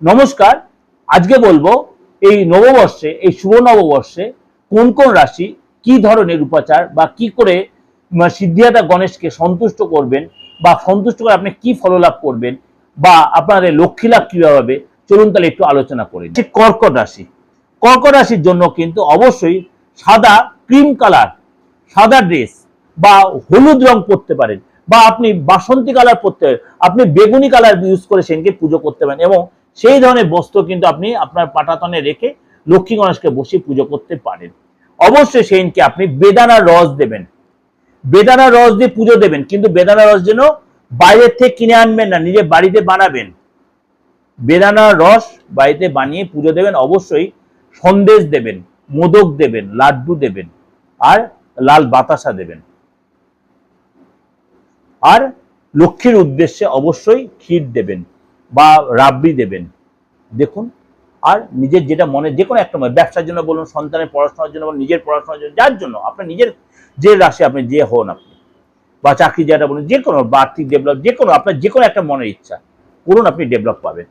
নমস্কার। আজকে বলবো এই নববর্ষে, এই শুভ নববর্ষে কোন কোন রাশি কি ধরনের উপাচার বা কি করে সিদ্ধিদাতা গণেশকে সন্তুষ্ট করবেন বা সন্তুষ্ট করে আপনি কি ফললাভ করবেন বা আপনাদের লক্ষ্মী লাভ কিভাবে হবে, চলুন তাহলে একটু আলোচনা করি। কর্কট রাশি, কর্কট রাশির জন্য কিন্তু অবশ্যই সাদা ক্রিম কালার, সাদা ড্রেস বা হলুদ রং পরতে পারেন, বা আপনি বাসন্তী কালার পরতে পারেন, আপনি বেগুনি কালার ইউজ করে সেদিনকে পুজো করতে পারেন এবং সেই ধরনের বস্ত্র কিন্তু আপনি আপনার পাটাতনে রেখে লক্ষ্মী গণেশকে বসিয়ে পুজো করতে পারেন। অবশ্যই সেদিনকে আপনি বেদানার রস দেবেন, বেদানার রস দিয়ে পুজো দেবেন, কিন্তু বেদানার রস যেন বাইরের থেকে কিনে আনবেন না, নিজে বাড়িতে বানাবেন। বেদানার রস বাড়িতে বানিয়ে পুজো দেবেন। অবশ্যই সন্দেশ দেবেন, মোদক দেবেন, লাড্ডু দেবেন আর লাল বাতাসা দেবেন। আর লক্ষ্মীর উদ্দেশ্যে অবশ্যই ক্ষীর দেবেন বা রাবড়ি দেবেন। দেখুন, আর নিজের যেটা মনে, যে কোনো একটা ব্যবসার জন্য বলুন, সন্তানের পড়াশোনার জন্য বলুন, নিজের পড়াশোনার জন্য, যার জন্য আপনার নিজের যে রাশি আপনি যে হন, আপনি বা চাকরি যেটা বলুন, যে কোনো বা আর্থিক ডেভেলপ, যে কোনো আপনার যে কোনো একটা মনের ইচ্ছা করুন, আপনি ডেভেলপ পাবেন।